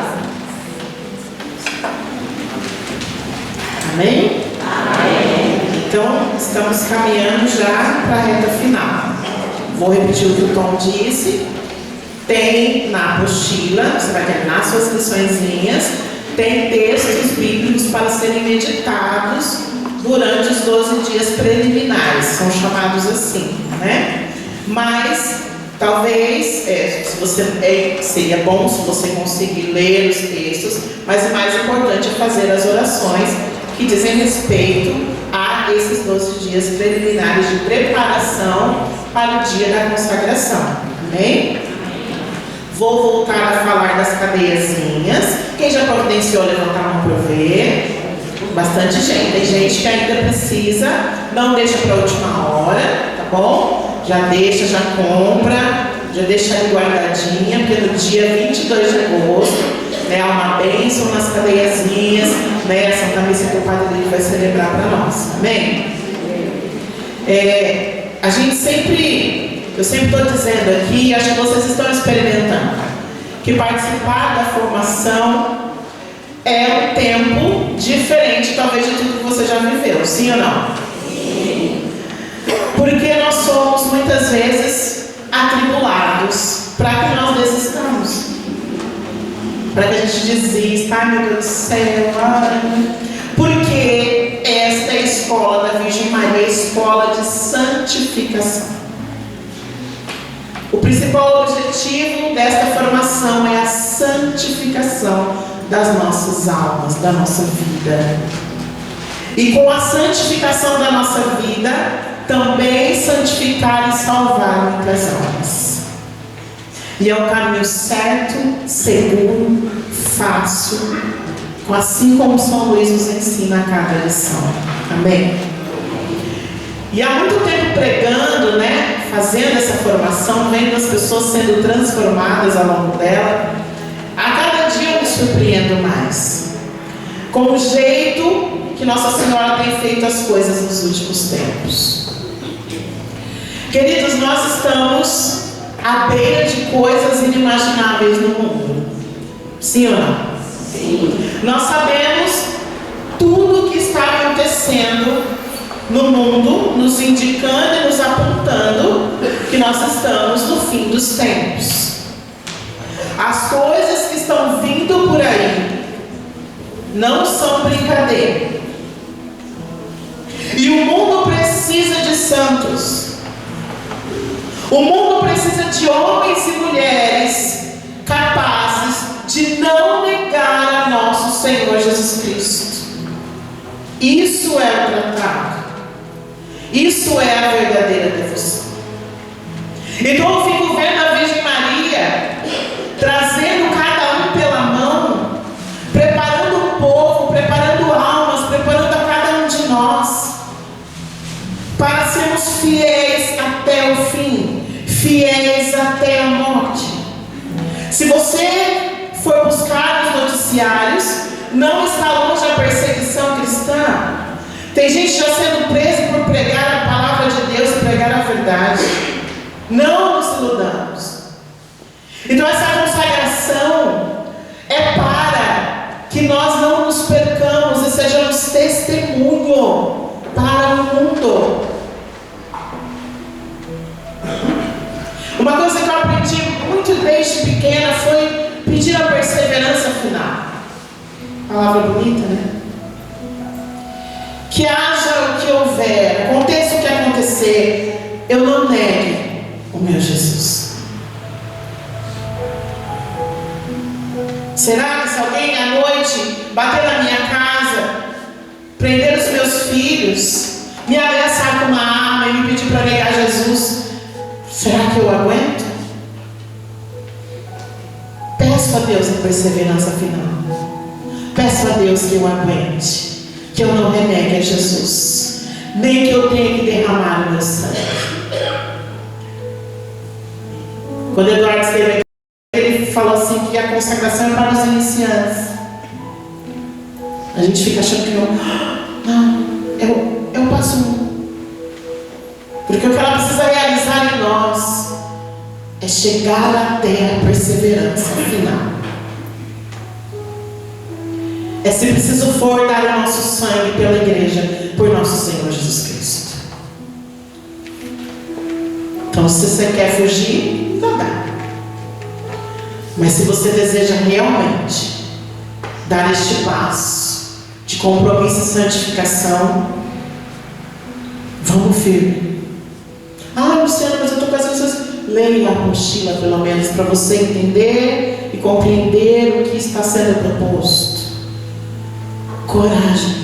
Amém? Amém. Então, estamos caminhando já para a reta final. Vou repetir o que o Tom disse. Tem na apostila, você vai terminar suas liçõezinhas, tem textos bíblicos para serem meditados durante os 12 dias preliminares, são chamados assim, né? Mas, talvez, seria bom se você conseguir ler os textos, mas o mais importante é fazer as orações que dizem respeito a esses 12 dias preliminares de preparação para o dia da consagração, amém? Vou voltar a falar das cadeiazinhas. Quem já providenciou levantar a mão para eu ver? Bastante gente. Tem gente que ainda precisa. Não deixa para a última hora, tá bom? Já deixa, já compra, já deixa ali guardadinha, porque no dia 22 de agosto, né, há uma bênção nas cadeiazinhas, né, a Santa Missa que o Padre Lito vai celebrar para nós. Amém? Eu sempre estou dizendo aqui, acho que vocês estão experimentando, que participar da formação é um tempo diferente, talvez, de tudo que você já viveu, sim ou não? Sim. Porque nós somos, muitas vezes, atribulados para que nós desistamos. Para que a gente desista, ai meu Deus do céu, porque esta é a escola da Virgem Maria, a escola de santificação. O principal objetivo desta formação é a santificação das nossas almas, da nossa vida. E com a santificação da nossa vida, também santificar e salvar muitas almas. E é o caminho certo, seguro, fácil, assim como São Luís nos ensina a cada lição. Amém? E há muito tempo pregando, né? Fazendo essa formação, vendo as pessoas sendo transformadas ao longo dela. A cada dia eu me surpreendo mais com o jeito que Nossa Senhora tem feito as coisas nos últimos tempos. Queridos, nós estamos à beira de coisas inimagináveis no mundo. Sim ou não? Sim. Nós sabemos tudo o que está acontecendo no mundo, nos indicando e nos apontando que nós estamos no fim dos tempos. As coisas que estão vindo por aí não são brincadeira. E o mundo precisa de santos. O mundo precisa de homens e mulheres capazes de não negar a nosso Senhor Jesus Cristo. Isso é o tratado. Isso é a verdadeira devoção. Então eu fico vendo a Virgem Maria trazendo cada um pela mão, preparando o povo, preparando almas, preparando a cada um de nós para sermos fiéis até o fim, fiéis até a morte. Se você for buscar os noticiários, Não está longe a perseguição cristã. Tem gente já sendo presa por pregar a palavra de Deus e pregar a verdade. Não nos iludamos. Então essa consagração é para que nós não nos percamos e sejamos testemunho para o mundo. Uma coisa que eu aprendi muito desde pequena foi pedir a perseverança final. Palavra bonita, né? Que haja o que houver, aconteça o que acontecer, eu não negue o meu Jesus. Será que se alguém à noite bater na minha casa, prender os meus filhos, me ameaçar com uma arma e me pedir para negar Jesus, será que eu aguento? Peço a Deus a perseverança final. Peço a Deus que eu aguente, que eu não renegue a Jesus, nem que eu tenha que derramar o meu sangue. Quando Eduardo esteve aqui, ele falou assim que a consagração é para os iniciantes. A gente fica achando que eu passo um. Porque o que ela precisa realizar em nós é chegar até a perseverança final. É, se preciso for, dar o nosso sangue pela igreja, por nosso Senhor Jesus Cristo. Então, se você quer fugir, não dá. Mas se você deseja realmente dar este passo de compromisso e santificação, vamos firme. Luciana, mas eu estou com as coisas. Leia a apostila, pelo menos, para você entender e compreender o que está sendo proposto. Coragem.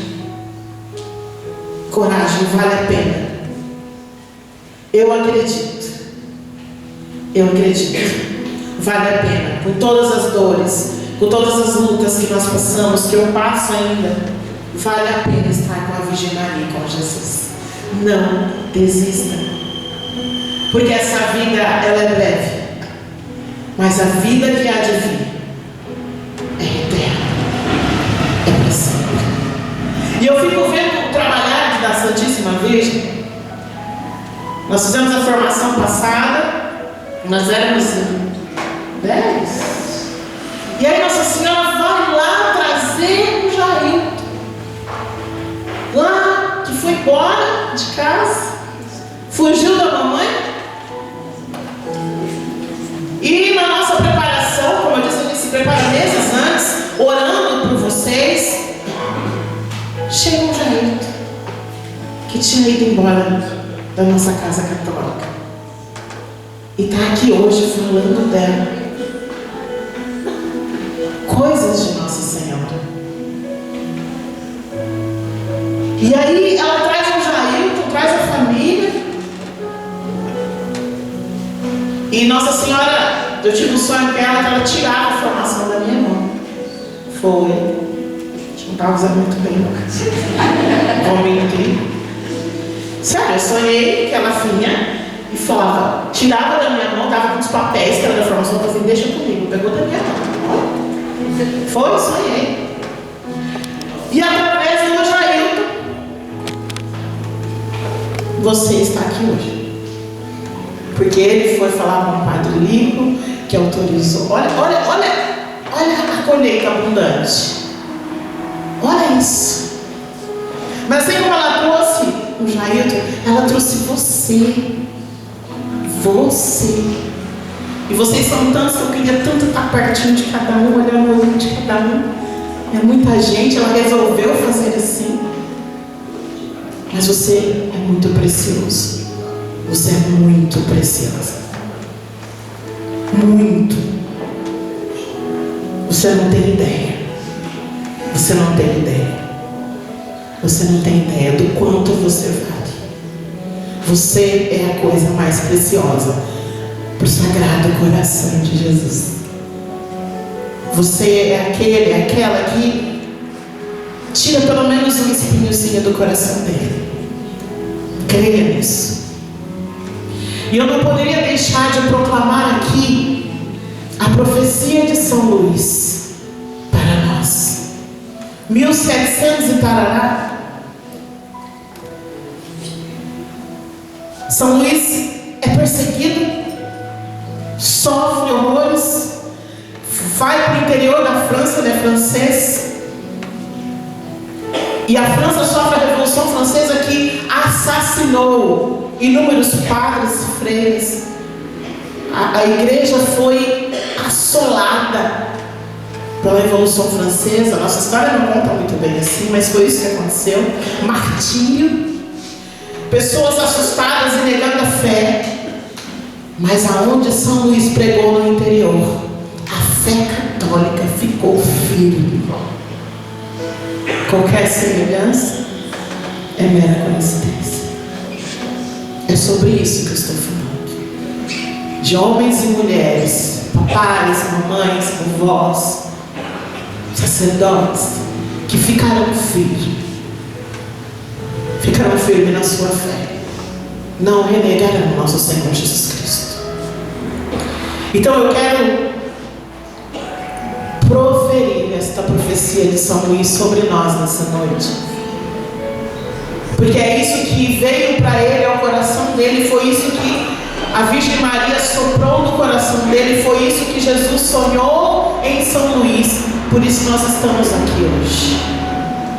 Coragem, vale a pena. Eu acredito. Vale a pena. Com todas as dores, com todas as lutas que nós passamos, que eu passo ainda, vale a pena estar com a Virgem Maria, com Jesus. Não desista. Porque essa vida, ela é breve. Mas a vida que há de vir é eterna. É para sempre. E eu fico vendo o trabalhar da Santíssima Virgem. Nós fizemos a formação passada, nós éramos 10. E aí Nossa Senhora vai lá trazer o Jailton. Lá, que foi embora de casa, fugiu da mamãe. E na nossa preparação, como eu disse, a gente se prepara meses antes, orando por vocês. Chegou o Jailton, que tinha ido embora da nossa casa católica. E está aqui hoje falando dela. Coisas de Nossa Senhora. E aí ela traz o Jailton, traz a família. E Nossa Senhora, eu tive um sonho com ela que ela tirava a formação da minha mão. Foi. Não estava usando muito bem, não. Vou mentir. Sério, eu sonhei que ela vinha e falava, tirava da minha mão, dava com os papéis que era da formação, eu falei, deixa comigo, pegou da minha mão. Foi, sonhei. E através do Jailton, você está aqui hoje. Porque ele foi falar com o Padre Lico, que autorizou. Olha a colheita abundante. Olha isso. Mas assim como ela trouxe o Jailton, ela trouxe você. Você. E vocês são tantos que eu queria tanto estar pertinho de cada um, olhando o olho de cada um. É muita gente, ela resolveu fazer assim. Mas você é muito precioso. Você é muito preciosa. Muito. Você não tem ideia. Você não tem ideia. Você não tem ideia do quanto você vale. Você é a coisa mais preciosa pro Sagrado Coração de Jesus. Você é aquela que tira pelo menos um espinhozinho do coração dele. Creia nisso. E eu não poderia deixar de proclamar aqui a profecia de São Luís para nós. 1700 e tarará. São Luís é perseguido, sofre horrores, vai para o interior da França, ele é francês. E a França sofre a Revolução Francesa que assassinou inúmeros padres e freiras. A igreja foi assolada pela Revolução Francesa. Nossa história não conta muito bem assim, mas foi isso que aconteceu. Martírio, pessoas assustadas e negando a fé. Mas aonde São Luís pregou no interior, a fé católica ficou firme. Qualquer semelhança é mera coincidência. É sobre isso que eu estou falando. De homens e mulheres, papais, mamães, vovós, sacerdotes, que ficaram firmes na sua fé. Não renegarão nosso Senhor Jesus Cristo. Então eu quero proferir esta profecia de São Luís sobre nós nessa noite, porque é isso que veio para ele ao coração dele, foi isso que a Virgem Maria soprou no coração dele, foi isso que Jesus sonhou em São Luís. Por isso nós estamos aqui hoje.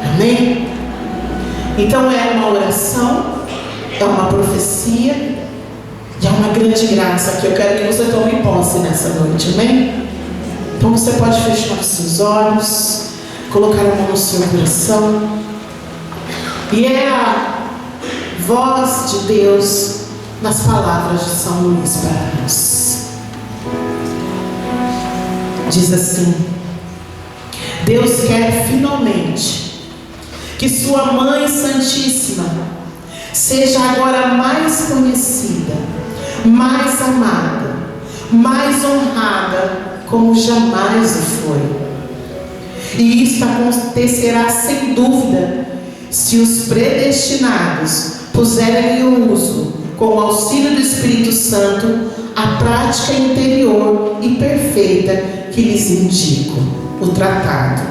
Amém? Então é uma oração, é uma profecia e é uma grande graça que eu quero que você tome posse nessa noite. Amém? Então você pode fechar os seus olhos, colocar a mão no seu coração. E é a voz de Deus nas palavras de São Luís para nós. Diz assim: Deus quer finalmente que sua Mãe Santíssima seja agora mais conhecida, mais amada, mais honrada como jamais o foi. E isso acontecerá sem dúvida se os predestinados puserem em uso, com o auxílio do Espírito Santo, a prática interior e perfeita que lhes indico, o tratado.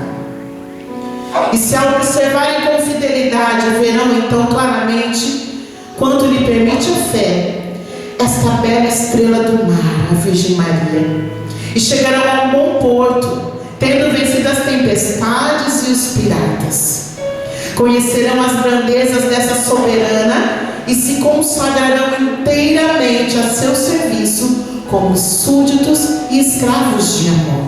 E se ao observarem com fidelidade, verão então claramente quanto lhe permite a fé, esta bela estrela do mar, a Virgem Maria, e chegarão a um bom porto, tendo vencido as tempestades e os piratas. Conhecerão as grandezas dessa soberana e se consagrarão inteiramente a seu serviço como súditos e escravos de amor.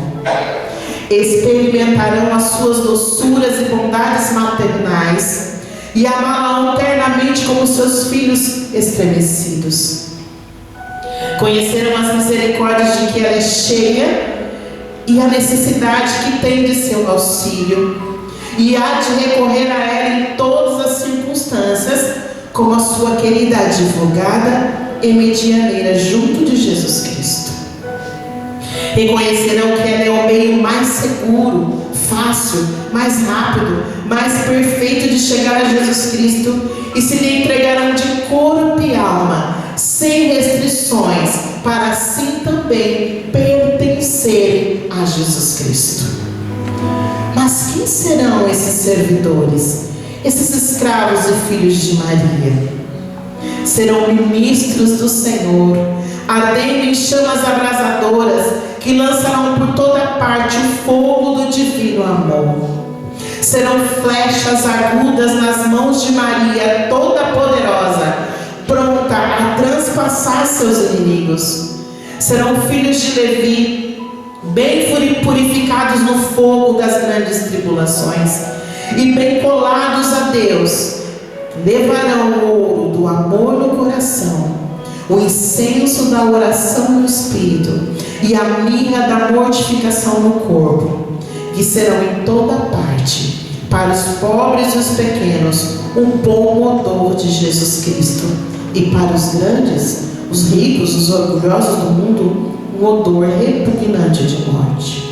Experimentarão as suas doçuras e bondades maternais e amá-la eternamente como seus filhos estremecidos. Conhecerão as misericórdias de que ela é cheia e a necessidade que tem de seu auxílio, e há de recorrer a ela em todas as circunstâncias, como a sua querida advogada e medianeira junto de Jesus Cristo. Reconhecerão que ela é o meio mais seguro, fácil, mais rápido, mais perfeito de chegar a Jesus Cristo, e se lhe entregarão de corpo e alma, sem restrições, para assim também pertencerem a Jesus Cristo. Mas quem serão esses servidores, esses escravos e filhos de Maria? Serão ministros do Senhor, ardendo em chamas abrasadoras, que lançarão por toda parte o fogo do divino amor. Serão flechas agudas nas mãos de Maria, toda poderosa, pronta a transpassar seus inimigos. Serão filhos de Levi, bem purificados no fogo das grandes tribulações, e bem colados a Deus, levarão o ouro do amor no coração, o incenso da oração no espírito e a mirra da mortificação no corpo, que serão em toda parte, para os pobres e os pequenos, um bom odor de Jesus Cristo, e para os grandes, os ricos, os orgulhosos do mundo, um odor repugnante de morte.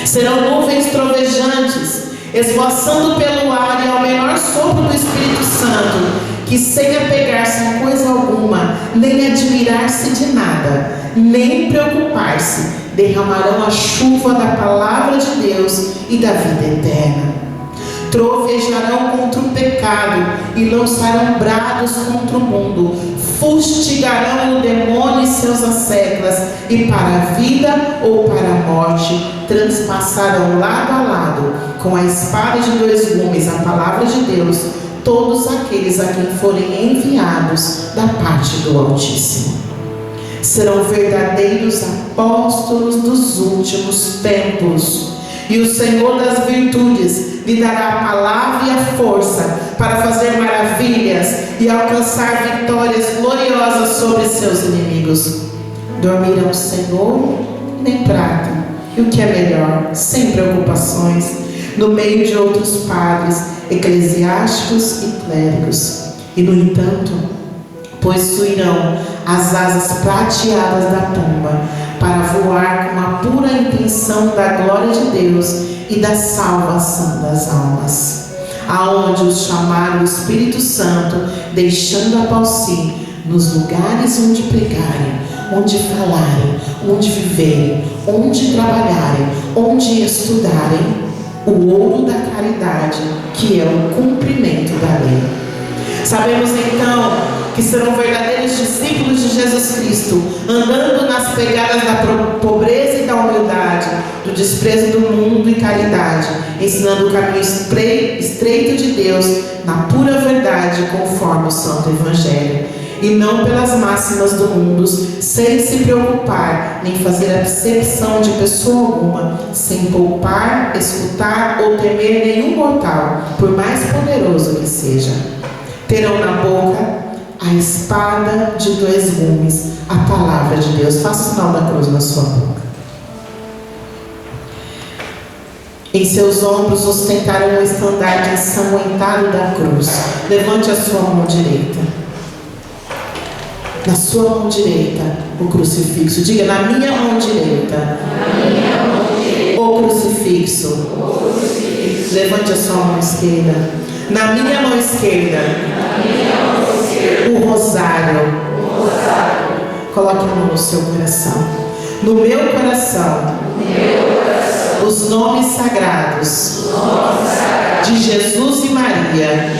Serão nuvens trovejantes, esvoaçando pelo ar, e ao menor sopro do Espírito Santo, que sem apegar-se a coisa alguma, nem admirar-se de nada, nem preocupar-se, derramarão a chuva da palavra de Deus e da vida eterna. trovejarão contra o pecado e lançarão brados contra o mundo, fustigarão o demônio e seus asseclas, e para a vida ou para a morte transpassarão lado a lado com a espada de dois gumes, a palavra de Deus, todos aqueles a quem forem enviados da parte do Altíssimo. Serão verdadeiros apóstolos dos últimos tempos, e o Senhor das virtudes lhe dará a palavra e a força para fazer maravilhas e alcançar vitórias gloriosas sobre seus inimigos. Dormirão sem ouro nem prata, e o que é melhor, sem preocupações, no meio de outros padres, eclesiásticos e clérigos. E no entanto, possuirão as asas prateadas da pomba, para voar com a pura intenção da glória de Deus e da salvação das almas. Aonde os chamar o Espírito Santo, deixando a Palsi, nos lugares onde pregarem, onde falarem, onde viverem, onde trabalharem, onde estudarem, o ouro da caridade, que é o cumprimento da lei. Sabemos então que serão verdadeiros discípulos de Jesus Cristo, andando nas pegadas da pobreza e da humildade, do desprezo do mundo e caridade, ensinando o caminho estreito de Deus na pura verdade, conforme o Santo Evangelho, e não pelas máximas do mundo, sem se preocupar, nem fazer acepção de pessoa alguma, sem poupar, escutar ou temer nenhum mortal, por mais poderoso que seja. Terão na boca a espada de dois gumes, a palavra de Deus. Faça o sinal da cruz na sua boca. Em seus ombros ostentarão o estandarte ensanguentado da cruz. Levante a sua mão direita. Na sua mão direita, o crucifixo. Diga, na minha mão direita. O crucifixo. Levante a sua mão esquerda. Na minha mão esquerda, o rosário. Coloque a mão no seu coração. No meu coração, os nomes sagrados de Jesus e Maria.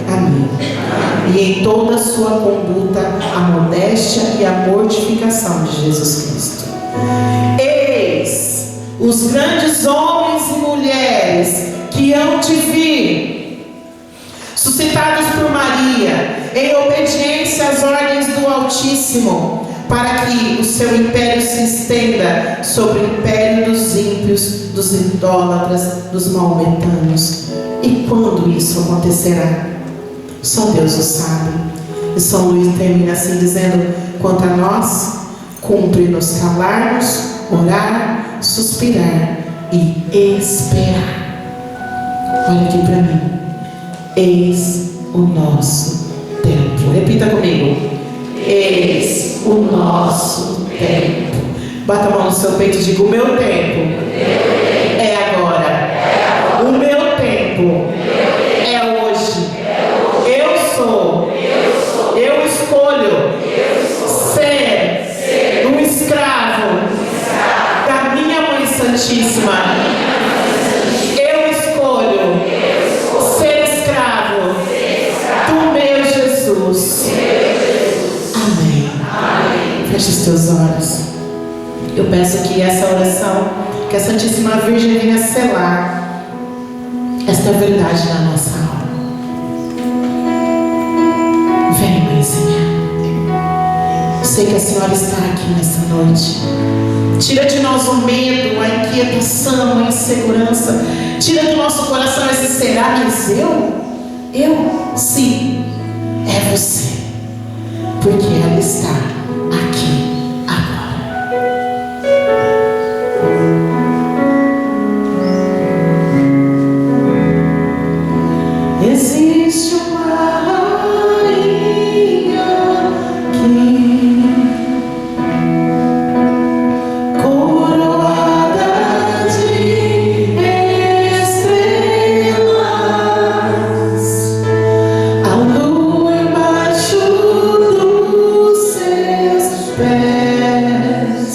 Amém. E em toda a sua conduta, a modéstia e a mortificação de Jesus Cristo. Eis os grandes homens e mulheres que hão de vir, suscitados por Maria, em obediência às ordens do Altíssimo, para que o seu império se estenda sobre o império dos ímpios, dos idólatras, dos maometanos. E quando isso acontecerá? Só Deus o sabe. E São Luís termina assim dizendo: quanto a nós, cumpre nos calarmos, orar, suspirar e esperar. Olha aqui para mim. Eis o nosso tempo. Repita comigo. Eis o nosso tempo. Bata a mão no seu peito e diga: o meu tempo é agora. O meu tempo é hoje. Eu escolho ser um escravo da minha Mãe Santíssima. Eu escolho ser escravo do meu Jesus. Amém. Feche os teus olhos. Eu peço que essa oração, que a Santíssima Virgem venha selar esta verdade na nossa alma. Vem, Mãezinha. Sei que a Senhora está aqui nessa noite. Tira de nós o medo, a inquietação, a insegurança. Tira do nosso coração esse será, mas eu? Sim, é você. Porque ela está aqui agora. Existe uma rainha aqui, coroada de estrelas, a lua embaixo dos seus pés,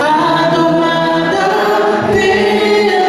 adorada pela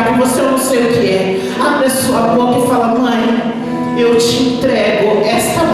que você não sei o que é. Abre a sua boca e fala: mãe, eu te entrego esta